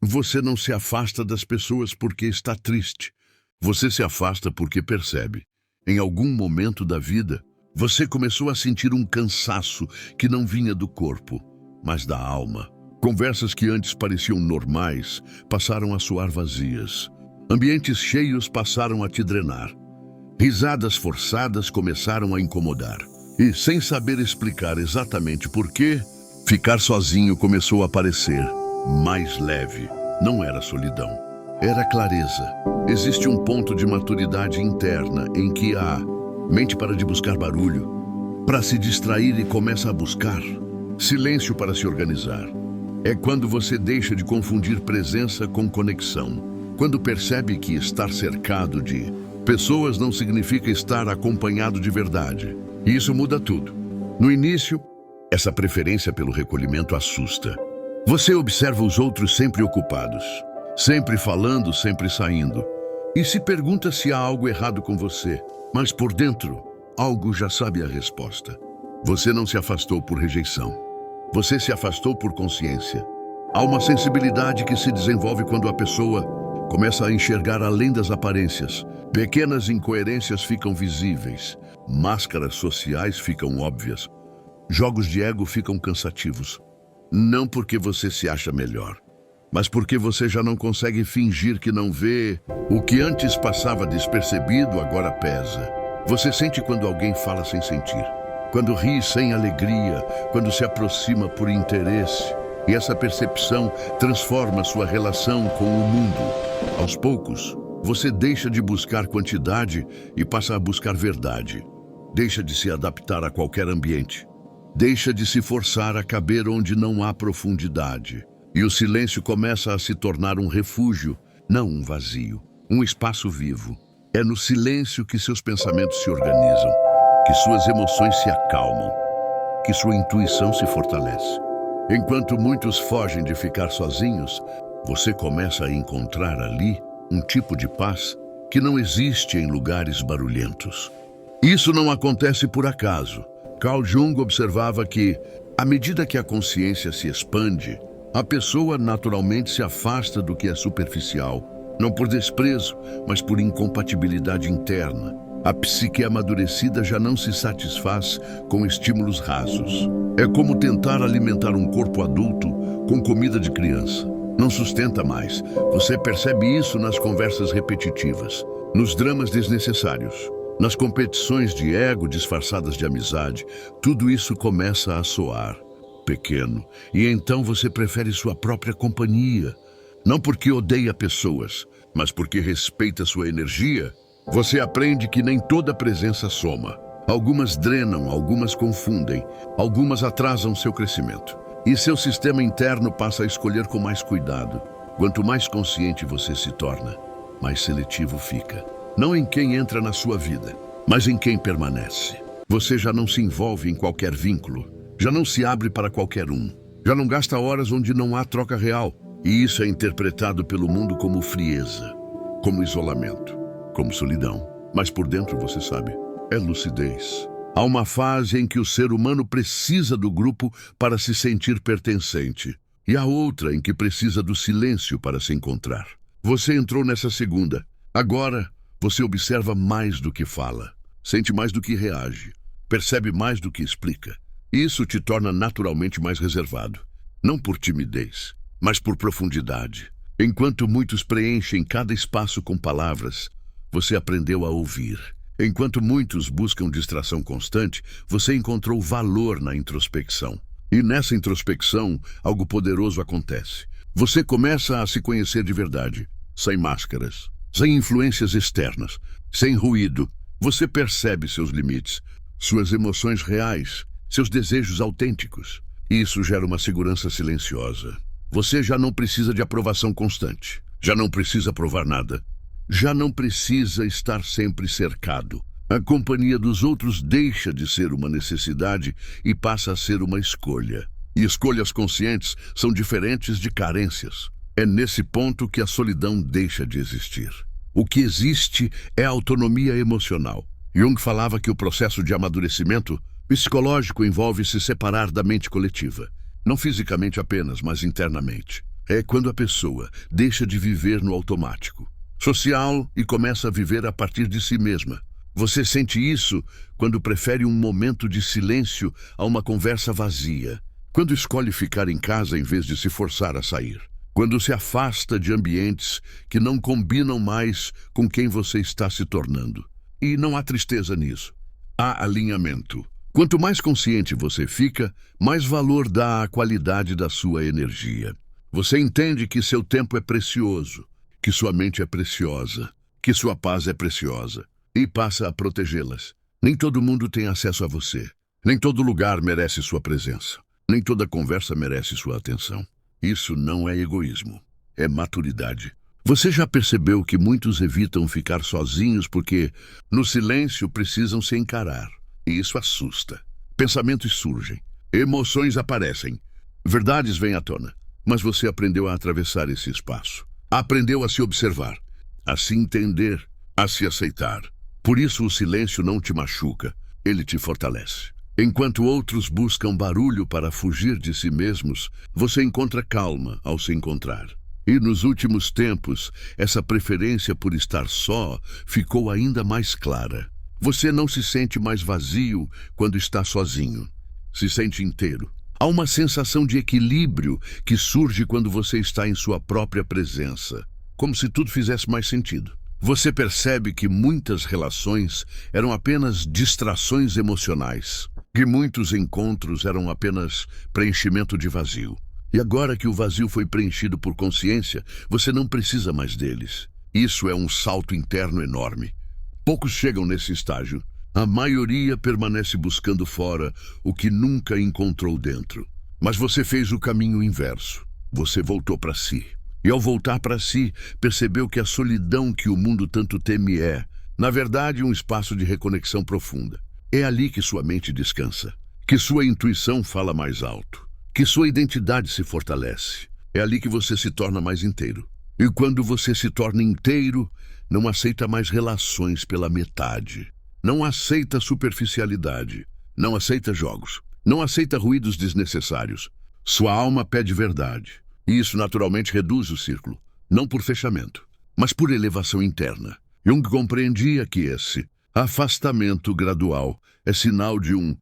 Você não se afasta das pessoas porque está triste. Você se afasta porque percebe. Em algum momento da vida, você começou a sentir um cansaço que não vinha do corpo, mas da alma. Conversas que antes pareciam normais passaram a soar vazias. Ambientes cheios passaram a te drenar. Risadas forçadas começaram a incomodar. E, sem saber explicar exatamente por quê, ficar sozinho começou a parecer mais leve. Não era solidão, era clareza. Existe um ponto de maturidade interna em que a mente para de buscar barulho, para se distrair e começa a buscar silêncio para se organizar. É quando você deixa de confundir presença com conexão. Quando percebe que estar cercado de pessoas não significa estar acompanhado de verdade. E isso muda tudo. No início, essa preferência pelo recolhimento assusta. Você observa os outros sempre ocupados, sempre falando, sempre saindo. E se pergunta se há algo errado com você. Mas por dentro, algo já sabe a resposta. Você não se afastou por rejeição. Você se afastou por consciência. Há uma sensibilidade que se desenvolve quando a pessoa começa a enxergar além das aparências. Pequenas incoerências ficam visíveis. Máscaras sociais ficam óbvias. Jogos de ego ficam cansativos. Não porque você se acha melhor, mas porque você já não consegue fingir que não vê. O que antes passava despercebido agora pesa. Você sente quando alguém fala sem sentir. Quando ri sem alegria, quando se aproxima por interesse. E essa percepção transforma sua relação com o mundo. Aos poucos, você deixa de buscar quantidade e passa a buscar verdade. Deixa de se adaptar a qualquer ambiente. Deixa de se forçar a caber onde não há profundidade. E o silêncio começa a se tornar um refúgio, não um vazio, um espaço vivo. É no silêncio que seus pensamentos se organizam, que suas emoções se acalmam, que sua intuição se fortalece. Enquanto muitos fogem de ficar sozinhos, você começa a encontrar ali um tipo de paz que não existe em lugares barulhentos. Isso não acontece por acaso. Carl Jung observava que, à medida que a consciência se expande, a pessoa naturalmente se afasta do que é superficial, não por desprezo, mas por incompatibilidade interna. A psique amadurecida já não se satisfaz com estímulos rasos. É como tentar alimentar um corpo adulto com comida de criança. Não sustenta mais. Você percebe isso nas conversas repetitivas, nos dramas desnecessários, nas competições de ego disfarçadas de amizade. Tudo isso começa a soar pequeno. E então você prefere sua própria companhia. Não porque odeia pessoas, mas porque respeita sua energia. Você aprende que nem toda presença soma. Algumas drenam, algumas confundem, algumas atrasam seu crescimento. E seu sistema interno passa a escolher com mais cuidado. Quanto mais consciente você se torna, mais seletivo fica. Não em quem entra na sua vida, mas em quem permanece. Você já não se envolve em qualquer vínculo, já não se abre para qualquer um, já não gasta horas onde não há troca real. E isso é interpretado pelo mundo como frieza, como isolamento, como solidão. Mas por dentro você sabe, é lucidez. Há uma fase em que o ser humano precisa do grupo para se sentir pertencente. E há outra em que precisa do silêncio para se encontrar. Você entrou nessa segunda. Agora, você observa mais do que fala, sente mais do que reage, percebe mais do que explica. Isso te torna naturalmente mais reservado. Não por timidez, mas por profundidade. Enquanto muitos preenchem cada espaço com palavras, você aprendeu a ouvir. Enquanto muitos buscam distração constante, você encontrou valor na introspecção. E nessa introspecção, algo poderoso acontece. Você começa a se conhecer de verdade, sem máscaras, sem influências externas, sem ruído. Você percebe seus limites, suas emoções reais, seus desejos autênticos. Isso gera uma segurança silenciosa. Você já não precisa de aprovação constante, já não precisa provar nada. Já não precisa estar sempre cercado. A companhia dos outros deixa de ser uma necessidade e passa a ser uma escolha. E escolhas conscientes são diferentes de carências. É nesse ponto que a solidão deixa de existir. O que existe é a autonomia emocional. Jung falava que o processo de amadurecimento psicológico envolve se separar da mente coletiva. Não fisicamente apenas, mas internamente. É quando a pessoa deixa de viver no automático social e começa a viver a partir de si mesma. Você sente isso quando prefere um momento de silêncio a uma conversa vazia, quando escolhe ficar em casa em vez de se forçar a sair, quando se afasta de ambientes que não combinam mais com quem você está se tornando. E não há tristeza nisso. Há alinhamento. Quanto mais consciente você fica, mais valor dá à qualidade da sua energia. Você entende que seu tempo é precioso, que sua mente é preciosa, que sua paz é preciosa, e passa a protegê-las. Nem todo mundo tem acesso a você. Nem todo lugar merece sua presença. Nem toda conversa merece sua atenção. Isso não é egoísmo, é maturidade. Você já percebeu que muitos evitam ficar sozinhos porque, no silêncio, precisam se encarar? E isso assusta. Pensamentos surgem, emoções aparecem, verdades vêm à tona. Mas você aprendeu a atravessar esse espaço. Aprendeu a se observar, a se entender, a se aceitar. Por isso o silêncio não te machuca, ele te fortalece. Enquanto outros buscam barulho para fugir de si mesmos, você encontra calma ao se encontrar. E nos últimos tempos, essa preferência por estar só ficou ainda mais clara. Você não se sente mais vazio quando está sozinho. Se sente inteiro. Há uma sensação de equilíbrio que surge quando você está em sua própria presença, como se tudo fizesse mais sentido. Você percebe que muitas relações eram apenas distrações emocionais, que muitos encontros eram apenas preenchimento de vazio. E agora que o vazio foi preenchido por consciência, você não precisa mais deles. Isso é um salto interno enorme. Poucos chegam nesse estágio. A maioria permanece buscando fora o que nunca encontrou dentro. Mas você fez o caminho inverso. Você voltou para si. E ao voltar para si, percebeu que a solidão que o mundo tanto teme é, na verdade, um espaço de reconexão profunda. É ali que sua mente descansa, que sua intuição fala mais alto, que sua identidade se fortalece. É ali que você se torna mais inteiro. E quando você se torna inteiro, não aceita mais relações pela metade. Não aceita superficialidade. Não aceita jogos. Não aceita ruídos desnecessários. Sua alma pede verdade. E isso naturalmente reduz o círculo, não por fechamento, mas por elevação interna. Jung compreendia que esse afastamento gradual é sinal de um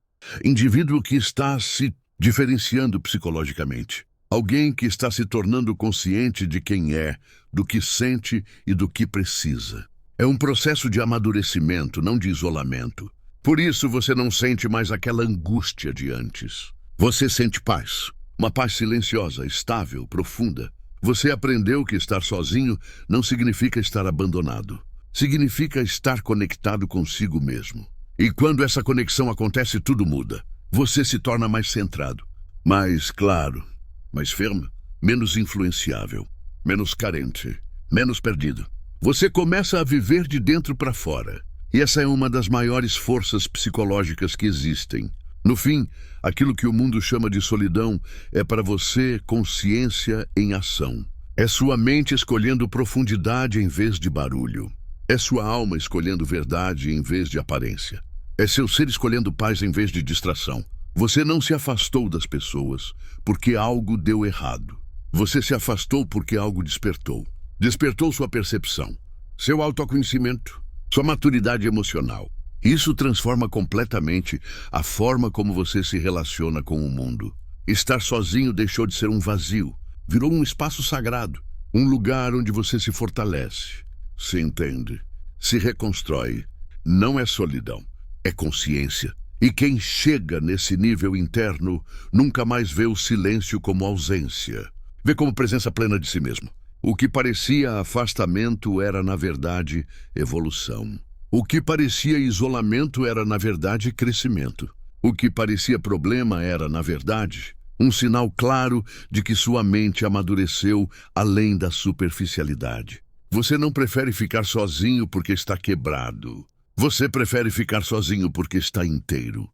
indivíduo que está se diferenciando psicologicamente. Alguém que está se tornando consciente de quem é, do que sente e do que precisa. É um processo de amadurecimento, não de isolamento. Por isso você não sente mais aquela angústia de antes. Você sente paz. Uma paz silenciosa, estável, profunda. Você aprendeu que estar sozinho não significa estar abandonado. Significa estar conectado consigo mesmo. E quando essa conexão acontece, tudo muda. Você se torna mais centrado, mais claro, mais firme, menos influenciável, menos carente, menos perdido. Você começa a viver de dentro para fora. E essa é uma das maiores forças psicológicas que existem. No fim, aquilo que o mundo chama de solidão é para você consciência em ação. É sua mente escolhendo profundidade em vez de barulho. É sua alma escolhendo verdade em vez de aparência. É seu ser escolhendo paz em vez de distração. Você não se afastou das pessoas porque algo deu errado. Você se afastou porque algo despertou. Despertou sua percepção, seu autoconhecimento, sua maturidade emocional. Isso transforma completamente a forma como você se relaciona com o mundo. Estar sozinho deixou de ser um vazio, virou um espaço sagrado, um lugar onde você se fortalece, se entende, se reconstrói. Não é solidão, é consciência. E quem chega nesse nível interno nunca mais vê o silêncio como ausência. Vê como presença plena de si mesmo. O que parecia afastamento era, na verdade, evolução. O que parecia isolamento era, na verdade, crescimento. O que parecia problema era, na verdade, um sinal claro de que sua mente amadureceu além da superficialidade. Você não prefere ficar sozinho porque está quebrado. Você prefere ficar sozinho porque está inteiro.